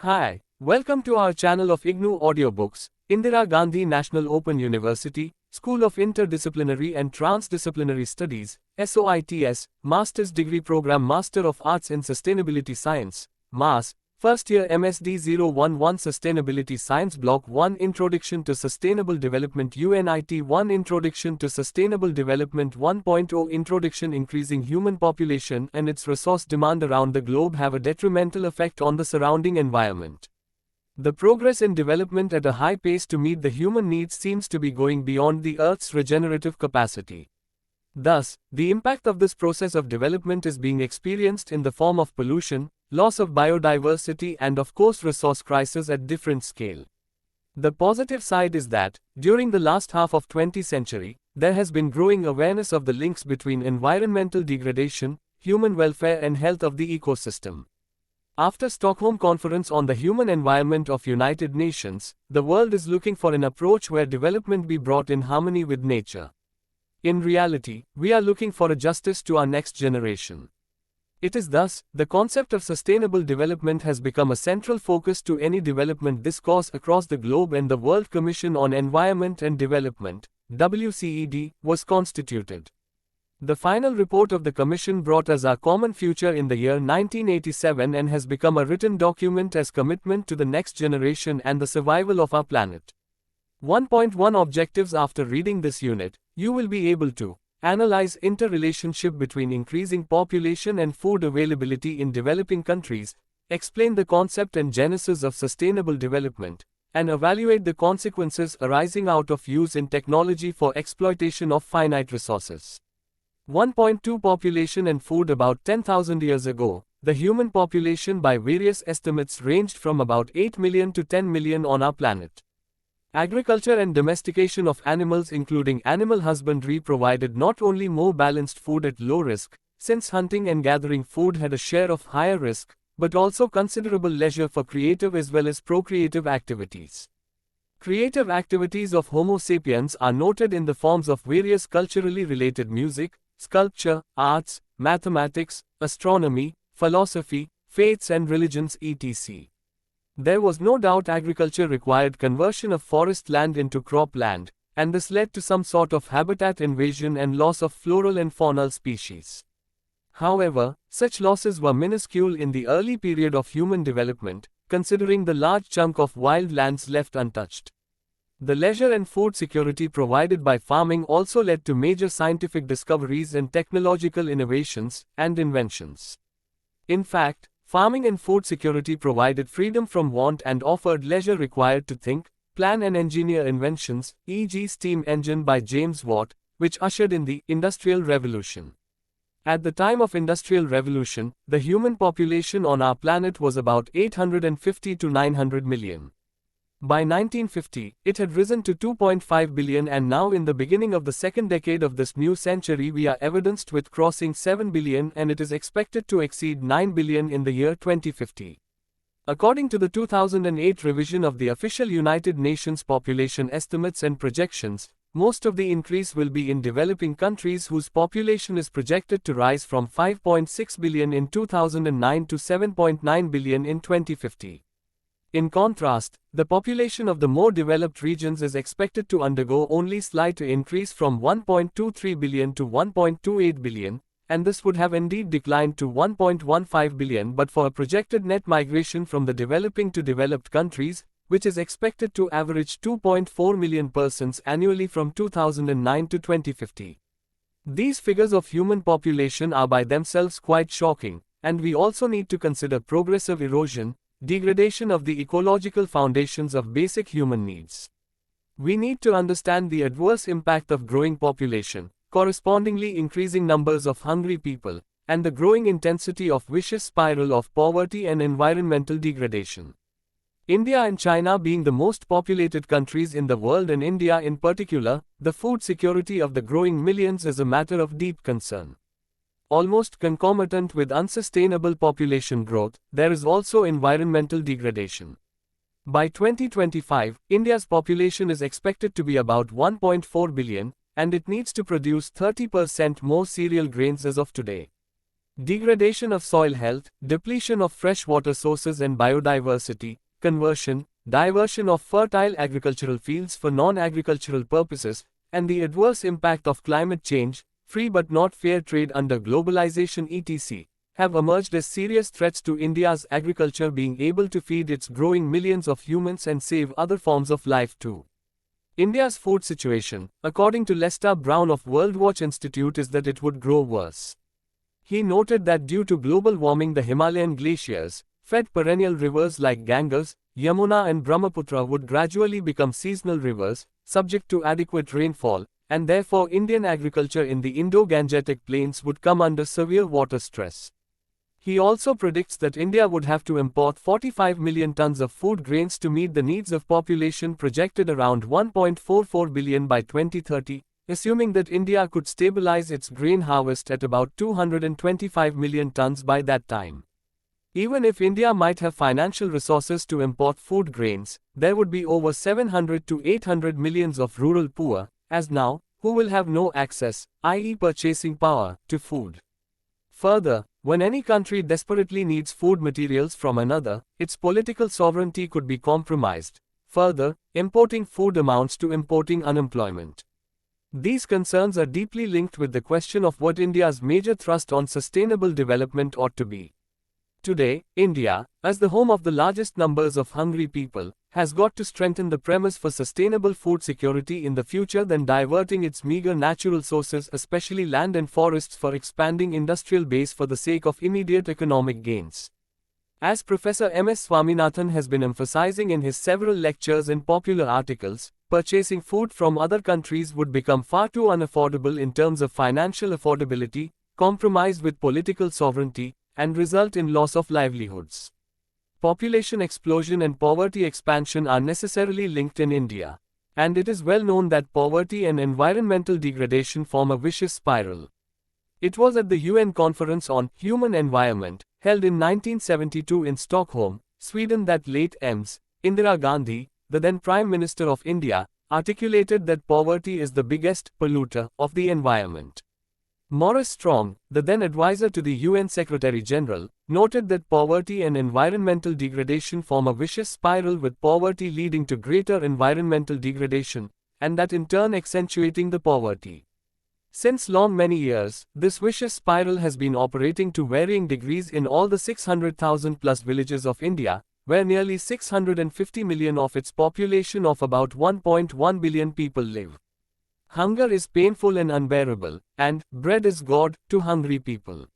Hi, welcome to our channel of IGNOU audiobooks, Indira Gandhi National Open University, School of Interdisciplinary and Trans-Disciplinary Studies, SOITS, Master's Degree Program Master of Arts in Sustainability Science, MAS, First Year MSD011 Sustainability Science Block-1 Introduction to Sustainable Development UNIT-1 Introduction to Sustainable Development 1.0 Introduction Increasing human population and its resource demand around the globe have a detrimental effect on the surrounding environment. The progress in development at a high pace to meet the human needs seems to be going beyond the Earth's regenerative capacity. Thus, the impact of this process of development is being experienced in the form of pollution, loss of biodiversity and of course resource crisis at different scale. The positive side is that, during the last half of 20th century, there has been growing awareness of the links between environmental degradation, human welfare and health of the ecosystem. After Stockholm Conference on the Human Environment of United Nations, the world is looking for an approach where development be brought in harmony with nature. In reality, we are looking for a justice to our next generation. It is thus, the concept of sustainable development has become a central focus to any development discourse across the globe, and the World Commission on Environment and Development, WCED, was constituted. The final report of the Commission brought us Our Common Future in the year 1987 and has become a written document as commitment to the next generation and the survival of our planet. 1.1 Objectives. After reading this unit, you will be able to analyze interrelationship between increasing population and food availability in developing countries, explain the concept and genesis of sustainable development, and evaluate the consequences arising out of use in technology for exploitation of finite resources. 1.2 Population and food. About 10,000 years ago, the human population by various estimates ranged from about 8 million to 10 million on our planet. Agriculture and domestication of animals including animal husbandry provided not only more balanced food at low risk, since hunting and gathering food had a share of higher risk, but also considerable leisure for creative as well as procreative activities. Creative activities of Homo sapiens are noted in the forms of various culturally related music, sculpture, arts, mathematics, astronomy, philosophy, faiths and religions etc. There was no doubt agriculture required conversion of forest land into crop land, and this led to some sort of habitat invasion and loss of floral and faunal species. However, such losses were minuscule in the early period of human development, considering the large chunk of wild lands left untouched. The leisure and food security provided by farming also led to major scientific discoveries and technological innovations and inventions. In fact, farming and food security provided freedom from want and offered leisure required to think, plan and engineer inventions, e.g. steam engine by James Watt, which ushered in the Industrial Revolution. At the time of Industrial Revolution, the human population on our planet was about 850 to 900 million. By 1950, it had risen to 2.5 billion, and now in the beginning of the second decade of this new century we are evidenced with crossing 7 billion, and it is expected to exceed 9 billion in the year 2050. According to the 2008 revision of the official United Nations population estimates and projections, most of the increase will be in developing countries whose population is projected to rise from 5.6 billion in 2009 to 7.9 billion in 2050. In contrast, the population of the more developed regions is expected to undergo only slight increase from 1.23 billion to 1.28 billion, and this would have indeed declined to 1.15 billion but for a projected net migration from the developing to developed countries, which is expected to average 2.4 million persons annually from 2009 to 2050. These figures of human population are by themselves quite shocking, and we also need to consider progressive erosion, degradation of the ecological foundations of basic human needs. We need to understand the adverse impact of growing population, correspondingly increasing numbers of hungry people, and the growing intensity of vicious spiral of poverty and environmental degradation. India and China being the most populated countries in the world, and India in particular, the food security of the growing millions is a matter of deep concern. Almost concomitant with unsustainable population growth, there is also environmental degradation. By 2025, India's population is expected to be about 1.4 billion, and it needs to produce 30% more cereal grains as of today. degradation of soil health, depletion of freshwater sources and biodiversity, conversion, diversion of fertile agricultural fields for non-agricultural purposes, and the adverse impact of climate change, free but not fair trade under globalization etc., have emerged as serious threats to India's agriculture being able to feed its growing millions of humans and save other forms of life too. India's food situation, according to Lester Brown of World Watch Institute, is that it would grow worse. He noted that due to global warming, the Himalayan glaciers, fed perennial rivers like Ganges, Yamuna and Brahmaputra would gradually become seasonal rivers, subject to adequate rainfall, and therefore Indian agriculture in the Indo-Gangetic plains would come under severe water stress. He also predicts that India would have to import 45 million tons of food grains to meet the needs of population projected around 1.44 billion by 2030, assuming that India could stabilize its grain harvest at about 225 million tons by that time. Even if India might have financial resources to import food grains, there would be over 700 to 800 millions of rural poor, as now, who will have no access, i.e. purchasing power, to food. Further, when any country desperately needs food materials from another, its political sovereignty could be compromised. Further, importing food amounts to importing unemployment. These concerns are deeply linked with the question of what India's major thrust on sustainable development ought to be. Today, India, as the home of the largest numbers of hungry people, has got to strengthen the premise for sustainable food security in the future than diverting its meager natural sources, especially land and forests, for expanding industrial base for the sake of immediate economic gains. As Professor M.S. Swaminathan has been emphasizing in his several lectures and popular articles, purchasing food from other countries would become far too unaffordable in terms of financial affordability, compromise with political sovereignty, and result in loss of livelihoods. Population explosion and poverty expansion are necessarily linked in India. And it is well known that poverty and environmental degradation form a vicious spiral. It was at the UN Conference on Human Environment, held in 1972 in Stockholm, Sweden, that late Ms. Indira Gandhi, the then Prime Minister of India, articulated that poverty is the biggest polluter of the environment. Maurice Strong, the then advisor to the UN Secretary-General, noted that poverty and environmental degradation form a vicious spiral, with poverty leading to greater environmental degradation, and that in turn accentuating the poverty. Since many years, this vicious spiral has been operating to varying degrees in all the 600,000 plus villages of India, where nearly 650 million of its population of about 1.1 billion people live. Hunger is painful and unbearable, and bread is God to hungry people.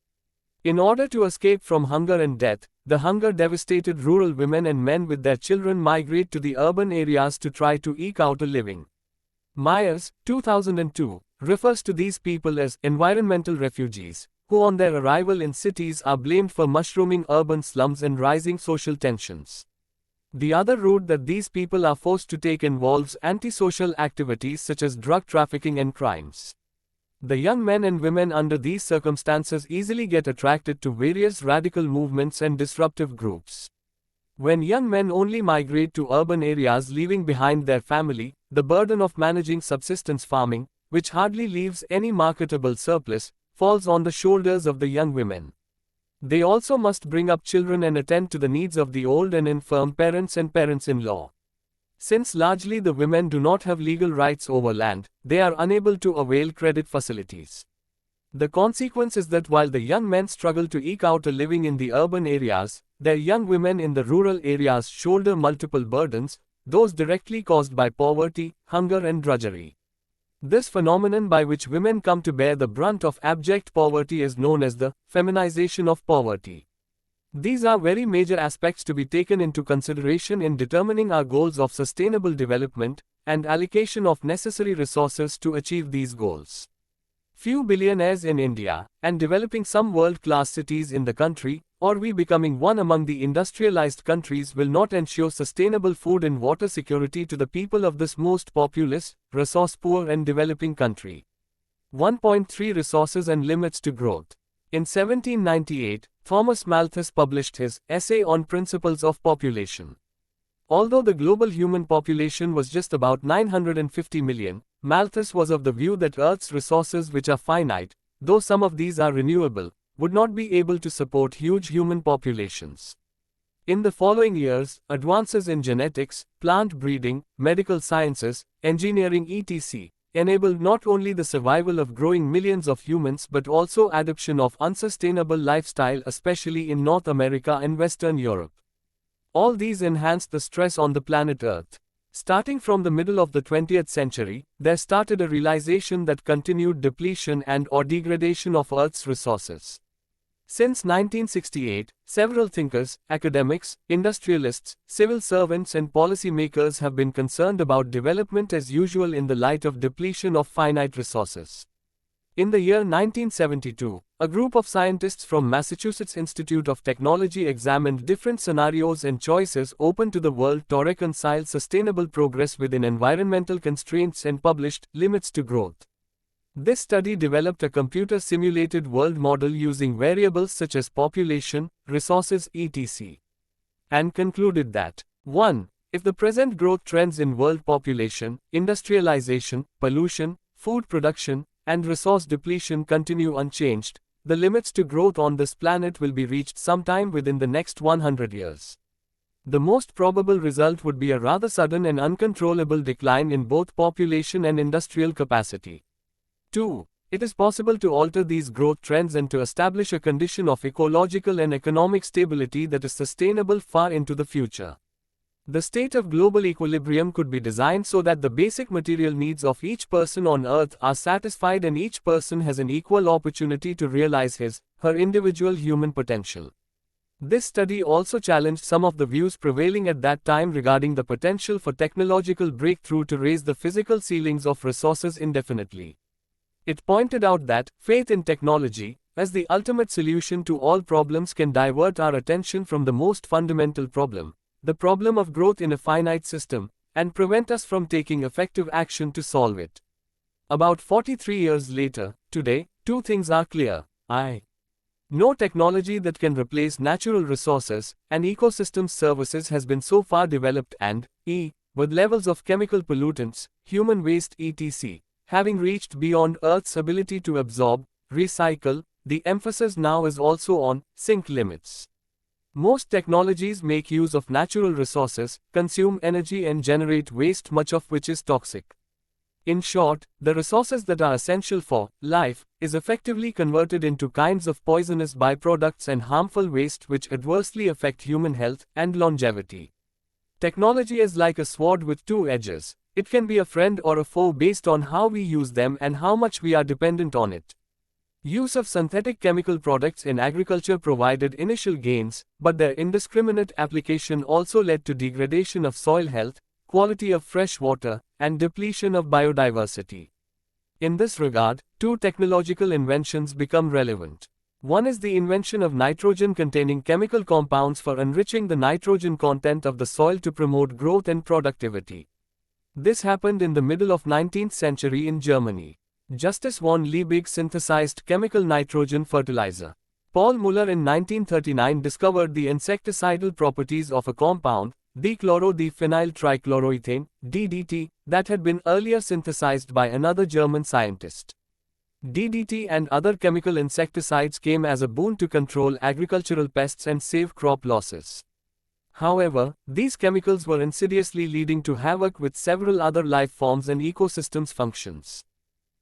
In order to escape from hunger and death, the hunger-devastated rural women and men with their children migrate to the urban areas to try to eke out a living. Myers, 2002, refers to these people as environmental refugees, who on their arrival in cities are blamed for mushrooming urban slums and rising social tensions. The other route that these people are forced to take involves antisocial activities such as drug trafficking and crimes. The young men and women under these circumstances easily get attracted to various radical movements and disruptive groups. When young men only migrate to urban areas leaving behind their family, the burden of managing subsistence farming, which hardly leaves any marketable surplus, falls on the shoulders of the young women. They also must bring up children and attend to the needs of the old and infirm parents and parents-in-law. Since largely the women do not have legal rights over land, they are unable to avail credit facilities. The consequence is that while the young men struggle to eke out a living in the urban areas, their young women in the rural areas shoulder multiple burdens, those directly caused by poverty, hunger and drudgery. This phenomenon by which women come to bear the brunt of abject poverty is known as the feminization of poverty. These are very major aspects to be taken into consideration in determining our goals of sustainable development and allocation of necessary resources to achieve these goals. Few billionaires in India, and developing some world-class cities in the country, or we becoming one among the industrialized countries, will not ensure sustainable food and water security to the people of this most populous, resource-poor and developing country. 1.3 Resources and Limits to Growth. In 1798, Thomas Malthus published his Essay on Principles of Population. Although the global human population was just about 950 million, Malthus was of the view that Earth's resources, which are finite, though some of these are renewable, would not be able to support huge human populations. In the following years, advances in genetics, plant breeding, medical sciences, engineering etc. enabled not only the survival of growing millions of humans but also adoption of unsustainable lifestyle, especially in North America and Western Europe. All these enhanced the stress on the planet Earth. Starting from the middle of the 20th century, there started a realization that continued depletion and/or degradation of Earth's resources. Since 1968, several thinkers, academics, industrialists, civil servants and policymakers have been concerned about development as usual in the light of depletion of finite resources. In the year 1972, a group of scientists from Massachusetts Institute of Technology examined different scenarios and choices open to the world to reconcile sustainable progress within environmental constraints and published Limits to Growth. This study developed a computer-simulated world model using variables such as population, resources etc. and concluded that 1. If the present growth trends in world population, industrialization, pollution, food production, and resource depletion continue unchanged, the limits to growth on this planet will be reached sometime within the next 100 years. The most probable result would be a rather sudden and uncontrollable decline in both population and industrial capacity. 2. It is possible to alter these growth trends and to establish a condition of ecological and economic stability that is sustainable far into the future. The state of global equilibrium could be designed so that the basic material needs of each person on Earth are satisfied and each person has an equal opportunity to realize her individual human potential. This study also challenged some of the views prevailing at that time regarding the potential for technological breakthrough to raise the physical ceilings of resources indefinitely. It pointed out that faith in technology, as the ultimate solution to all problems, can divert our attention from the most fundamental problem, the problem of growth in a finite system, and prevent us from taking effective action to solve it. About 43 years later, today, two things are clear. No technology that can replace natural resources and ecosystem services has been so far developed, and with levels of chemical pollutants, human waste etc. having reached beyond Earth's ability to absorb, recycle, the emphasis now is also on sink limits. Most technologies make use of natural resources, consume energy and generate waste, much of which is toxic. In short, the resources that are essential for life is effectively converted into kinds of poisonous byproducts and harmful waste which adversely affect human health and longevity. Technology is like a sword with two edges. It can be a friend or a foe based on how we use them and how much we are dependent on it. Use of synthetic chemical products in agriculture provided initial gains, but their indiscriminate application also led to degradation of soil health, quality of fresh water, and depletion of biodiversity. In this regard, two technological inventions become relevant. One is the invention of nitrogen-containing chemical compounds for enriching the nitrogen content of the soil to promote growth and productivity. This happened in the middle of 19th century in Germany. Justus von Liebig synthesized chemical nitrogen fertilizer. Paul Muller in 1939 discovered the insecticidal properties of a compound, dichloro-diphenyl trichloroethane, DDT, that had been earlier synthesized by another German scientist. DDT and other chemical insecticides came as a boon to control agricultural pests and save crop losses. However, these chemicals were insidiously leading to havoc with several other life forms and ecosystems functions.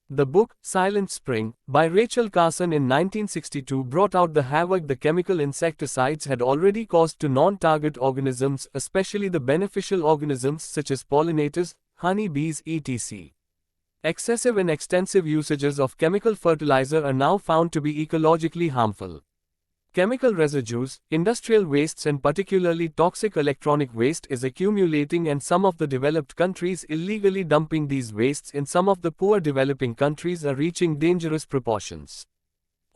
The book, Silent Spring, by Rachel Carson in 1962 brought out the havoc the chemical insecticides had already caused to non-target organisms, especially the beneficial organisms such as pollinators, honeybees etc. Excessive and extensive usages of chemical fertilizer are now found to be ecologically harmful. Chemical residues, industrial wastes and particularly toxic electronic waste is accumulating, and some of the developed countries illegally dumping these wastes in some of the poor developing countries are reaching dangerous proportions.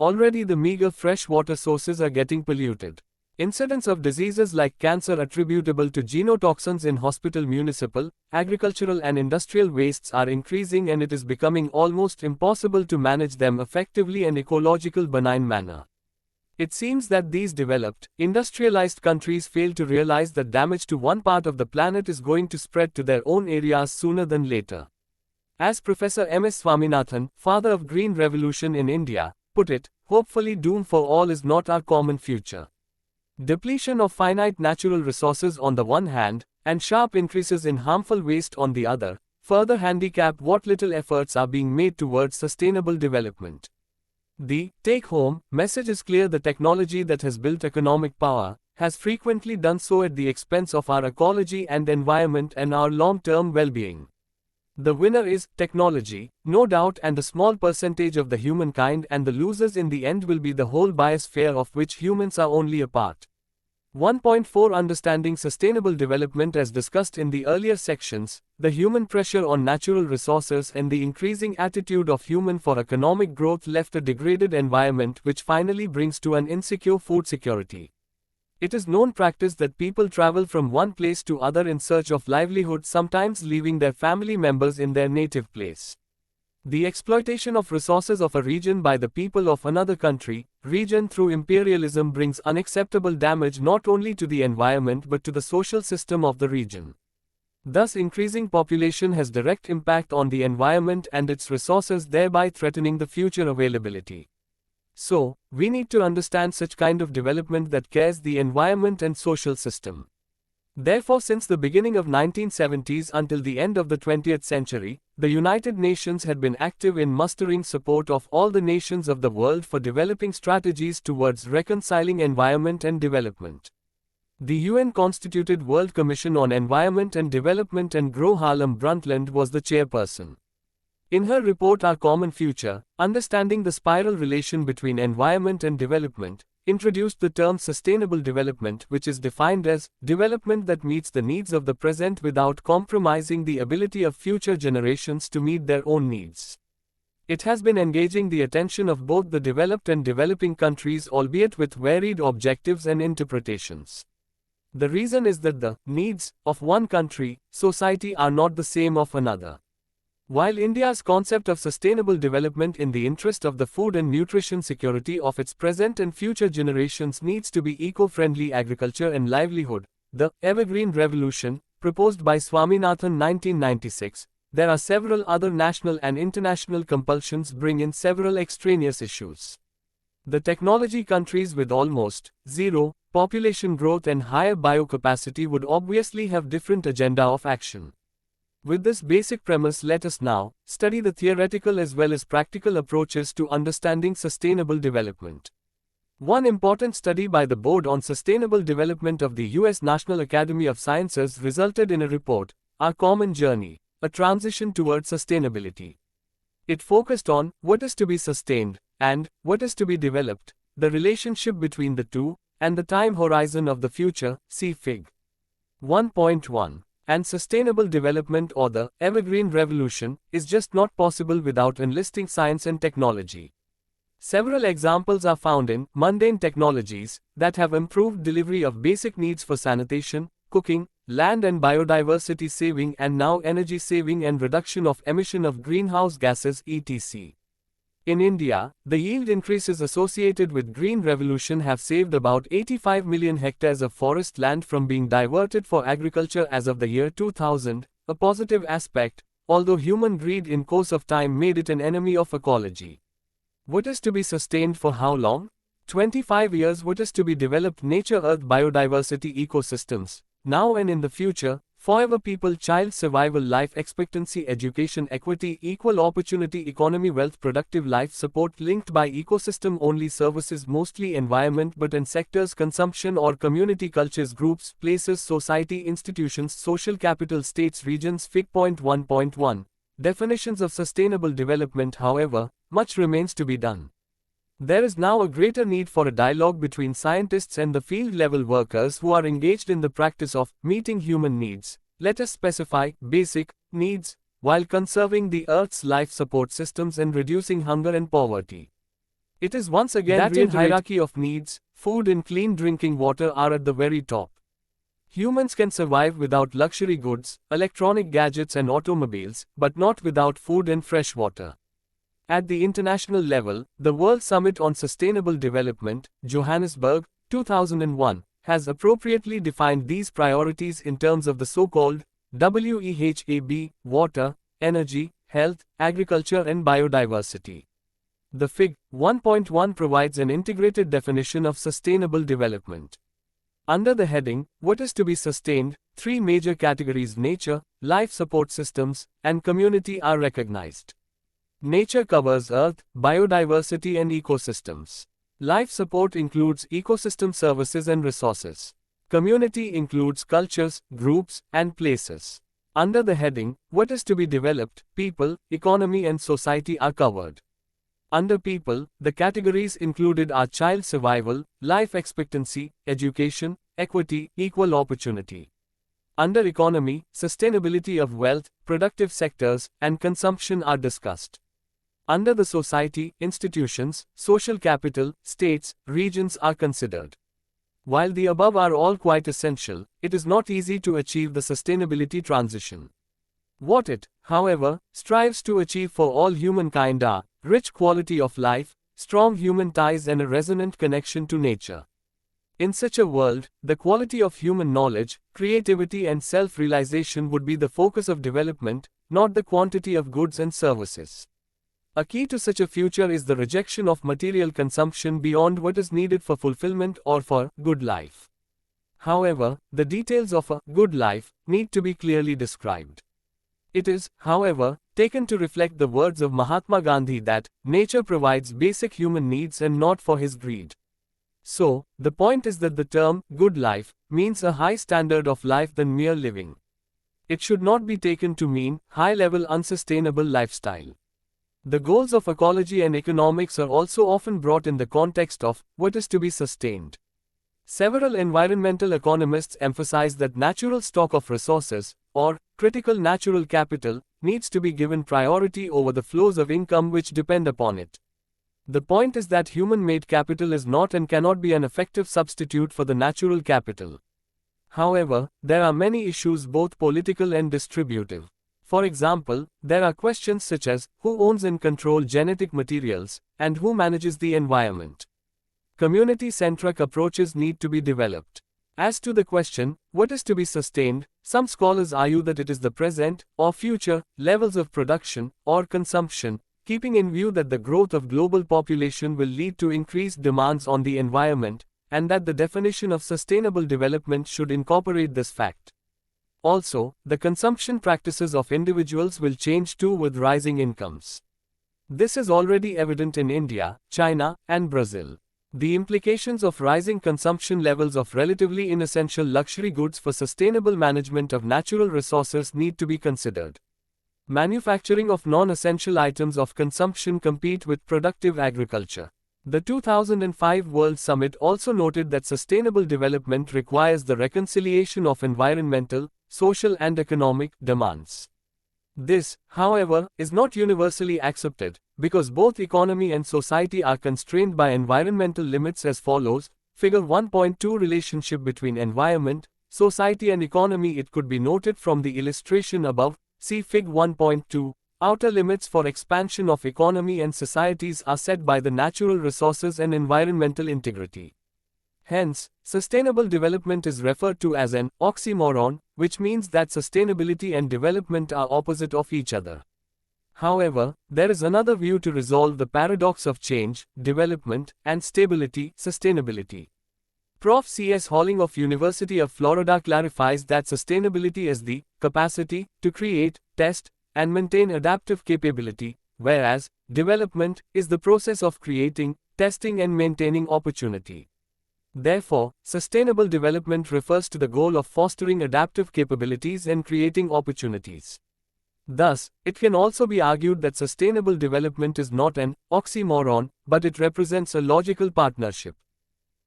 Already the meager fresh water sources are getting polluted. Incidents of diseases like cancer attributable to genotoxins in hospital, municipal, agricultural and industrial wastes are increasing, and it is becoming almost impossible to manage them effectively in ecological benign manner. It seems that these developed, industrialized countries fail to realize that damage to one part of the planet is going to spread to their own areas sooner than later. As Professor M.S. Swaminathan, father of Green Revolution in India, put it, hopefully doom for all is not our common future. Depletion of finite natural resources on the one hand, and sharp increases in harmful waste on the other, further handicap what little efforts are being made towards sustainable development. The take-home message is clear: the technology that has built economic power has frequently done so at the expense of our ecology and environment and our long-term well-being. The winner is technology, no doubt, and a small percentage of the humankind, and the losers in the end will be the whole biosphere of which humans are only a part. 1.4 Understanding Sustainable Development. As discussed in the earlier sections, the human pressure on natural resources and the increasing attitude of human for economic growth left a degraded environment, which finally brings to an insecure food security. It is known practice that people travel from one place to other in search of livelihood, sometimes leaving their family members in their native place. The exploitation of resources of a region by the people of another region through imperialism brings unacceptable damage not only to the environment but to the social system of the region. Thus, increasing population has direct impact on the environment and its resources, thereby threatening the future availability. So, we need to understand such kind of development that cares the environment and social system. Therefore, since the beginning of 1970s until the end of the 20th century, the United Nations had been active in mustering support of all the nations of the world for developing strategies towards reconciling environment and development. The UN constituted World Commission on Environment and Development, and Gro Harlem Brundtland was the chairperson. In her report Our Common Future, Understanding the Spiral Relation Between Environment and Development, introduced the term sustainable development, which is defined as development that meets the needs of the present without compromising the ability of future generations to meet their own needs. It has been engaging the attention of both the developed and developing countries, albeit with varied objectives and interpretations. The reason is that the needs of one country, society are not the same of another. While India's concept of sustainable development in the interest of the food and nutrition security of its present and future generations needs to be eco-friendly agriculture and livelihood, the Evergreen Revolution, proposed by Swaminathan 1996, there are several other national and international compulsions bring in several extraneous issues. The technology countries with almost zero population growth and higher biocapacity would obviously have different agenda of action. With this basic premise, let us now study the theoretical as well as practical approaches to understanding sustainable development. One important study by the Board on Sustainable Development of the U.S. National Academy of Sciences resulted in a report, Our Common Journey, a Transition Towards Sustainability. It focused on what is to be sustained and what is to be developed, the relationship between the two, and the time horizon of the future. See Fig. 1.1. And sustainable development, or the Evergreen Revolution, is just not possible without enlisting science and technology. Several examples are found in mundane technologies that have improved delivery of basic needs for sanitation, cooking, land and biodiversity saving, and now energy saving and reduction of emission of greenhouse gases, etc. In India, the yield increases associated with Green Revolution have saved about 85 million hectares of forest land from being diverted for agriculture as of the year 2000, a positive aspect, although human greed in course of time made it an enemy of ecology. What is to be sustained for how long? 25 years. What is to be developed? Nature, earth, biodiversity, ecosystems, now and in the future, forever. People, child survival, life expectancy, education, equity, equal opportunity, economy, wealth, productive life support linked by ecosystem only services, mostly environment but in sectors, consumption or community, cultures, groups, places, society, institutions, social capital, states, regions. Fig. 1.1. Definitions of sustainable development. However, much remains to be done. There is now a greater need for a dialogue between scientists and the field-level workers who are engaged in the practice of meeting human needs. Let us specify basic needs while conserving the Earth's life support systems and reducing hunger and poverty. It is once again that in hierarchy of needs, food and clean drinking water are at the very top. Humans can survive without luxury goods, electronic gadgets and automobiles, but not without food and fresh water. At the international level, the World Summit on Sustainable Development, Johannesburg, 2001, has appropriately defined these priorities in terms of the so-called WEHAB, water, energy, health, agriculture and biodiversity. The Fig. 1.1 provides an integrated definition of sustainable development. Under the heading, What is to be sustained, three major categories: nature, life support systems, and community are recognized. Nature covers earth, biodiversity and ecosystems. Life support includes ecosystem services and resources. Community includes cultures, groups, and places. Under the heading, What is to be developed, people, economy and society are covered. Under people, the categories included are child survival, life expectancy, education, equity, equal opportunity. Under economy, sustainability of wealth, productive sectors, and consumption are discussed. Under the society, institutions, social capital, states, regions are considered. While the above are all quite essential, it is not easy to achieve the sustainability transition. What it, however, strives to achieve for all humankind are rich quality of life, strong human ties and a resonant connection to nature. In such a world, the quality of human knowledge, creativity and self-realization would be the focus of development, not the quantity of goods and services. A key to such a future is the rejection of material consumption beyond what is needed for fulfillment or for good life. However, the details of a good life need to be clearly described. It is, however, taken to reflect the words of Mahatma Gandhi that nature provides basic human needs and not for his greed. So, the point is that the term good life means a high standard of life than mere living. It should not be taken to mean high-level unsustainable lifestyle. The goals of ecology and economics are also often brought in the context of what is to be sustained. Several environmental economists emphasize that natural stock of resources, or critical natural capital, needs to be given priority over the flows of income which depend upon it. The point is that human-made capital is not and cannot be an effective substitute for the natural capital. However, there are many issues both political and distributive. For example, there are questions such as who owns and controls genetic materials, and who manages the environment. Community-centric approaches need to be developed. As to the question, what is to be sustained, some scholars argue that it is the present or future levels of production or consumption, keeping in view that the growth of global population will lead to increased demands on the environment, and that the definition of sustainable development should incorporate this fact. Also, the consumption practices of individuals will change too with rising incomes. This is already evident in India, China, and Brazil. The implications of rising consumption levels of relatively inessential luxury goods for sustainable management of natural resources need to be considered. Manufacturing of non-essential items of consumption compete with productive agriculture. The 2005 World Summit also noted that sustainable development requires the reconciliation of environmental, social and economic demands. This, however, is not universally accepted, because both economy and society are constrained by environmental limits as follows. Figure 1.2 Relationship between environment, society and economy. It could be noted from the illustration above. See Fig 1.2. Outer limits for expansion of economy and societies are set by the natural resources and environmental integrity. Hence, sustainable development is referred to as an oxymoron, which means that sustainability and development are opposite of each other. However, there is another view to resolve the paradox of change, development, and stability, sustainability. Prof. C.S. Halling of University of Florida clarifies that sustainability is the capacity to create, test, and maintain adaptive capability, whereas development is the process of creating, testing and maintaining opportunity. Therefore, sustainable development refers to the goal of fostering adaptive capabilities and creating opportunities. Thus, it can also be argued that sustainable development is not an oxymoron, but it represents a logical partnership.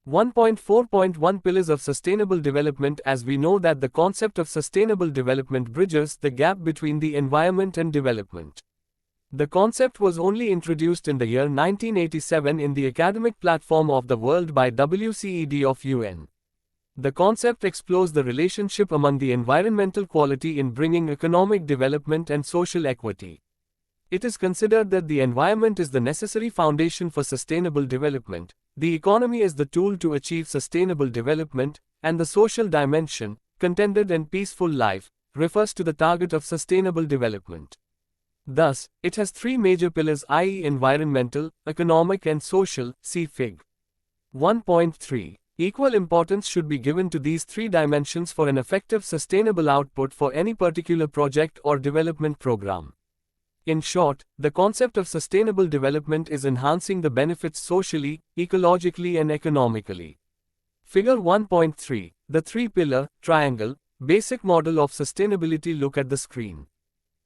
1.4.1 Pillars of Sustainable Development. As we know that the concept of sustainable development bridges the gap between the environment and development. The concept was only introduced in the year 1987 in the academic platform of the world by WCED of UN. The concept explores the relationship among the environmental quality in bringing economic development and social equity. It is considered that the environment is the necessary foundation for sustainable development, the economy is the tool to achieve sustainable development, and the social dimension, contented and peaceful life, refers to the target of sustainable development. Thus, it has three major pillars, i.e., environmental, economic, and social. See Fig. 1.3. Equal importance should be given to these three dimensions for an effective sustainable output for any particular project or development program. In short, the concept of sustainable development is enhancing the benefits socially, ecologically, and economically. Figure 1.3. The three-pillar, triangle, basic model of sustainability. Look at the screen.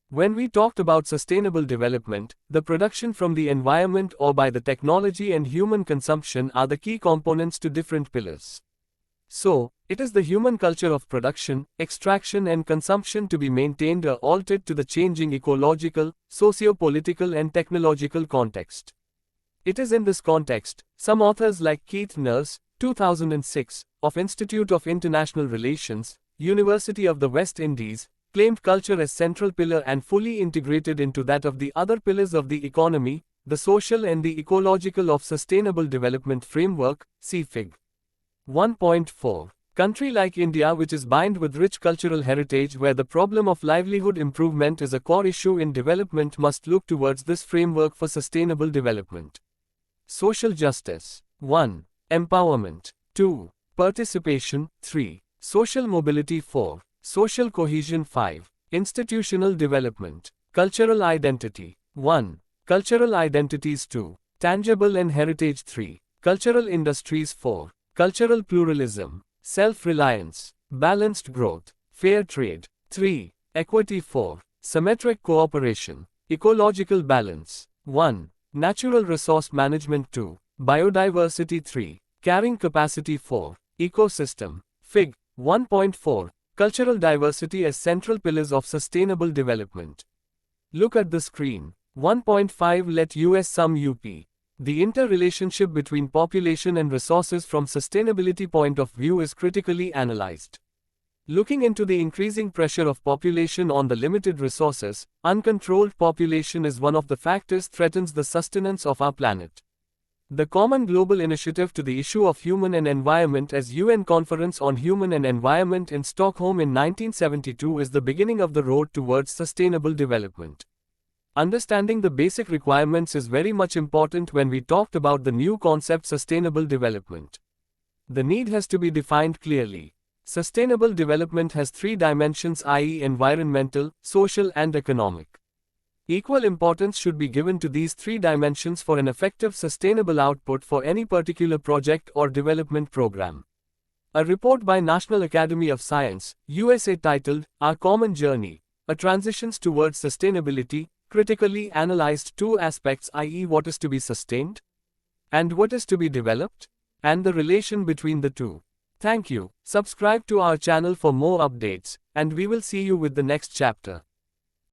When we talked about sustainable development, the production from the environment or by the technology and human consumption are the key components to different pillars. So, it is the human culture of production, extraction and consumption to be maintained or altered to the changing ecological, socio-political and technological context. It is in this context, some authors like Keith Nurse, 2006, of Institute of International Relations, University of the West Indies, claimed culture as central pillar and fully integrated into that of the other pillars of the economy, the social and the ecological of sustainable development framework. See Fig. 1.4. Country like India, which is bind with rich cultural heritage where the problem of livelihood improvement is a core issue in development, must look towards this framework for sustainable development. Social justice. 1. Empowerment. 2. Participation. 3. Social mobility. 4. Social cohesion. 5. Institutional development. Cultural identity. 1. Cultural identities. 2. Tangible and heritage. 3. Cultural industries. 4. Cultural pluralism. Self-reliance. Balanced growth. Fair trade. 3. Equity. 4. Symmetric cooperation. Ecological balance. 1. Natural resource management. 2. Biodiversity. 3. Carrying capacity. 4. Ecosystem. Fig. 1.4. Cultural diversity as central pillars of sustainable development. Look at the screen. 1.5. Let us sum up. The interrelationship between population and resources from sustainability point of view is critically analyzed. Looking into the increasing pressure of population on the limited resources, uncontrolled population is one of the factors threatens the sustenance of our planet. The Common Global Initiative to the Issue of Human and Environment as UN Conference on Human and Environment in Stockholm in 1972 is the beginning of the road towards sustainable development. Understanding the basic requirements is very much important when we talked about the new concept sustainable development. The need has to be defined clearly. Sustainable development has three dimensions, i.e., environmental, social and economic. Equal importance should be given to these three dimensions for an effective sustainable output for any particular project or development program. A report by National Academy of Science, USA titled, Our Common Journey, A Transitions Towards Sustainability, critically analyzed two aspects, i.e., what is to be sustained and what is to be developed, and the relation between the two. Thank you. Subscribe to our channel for more updates, and we will see you with the next chapter.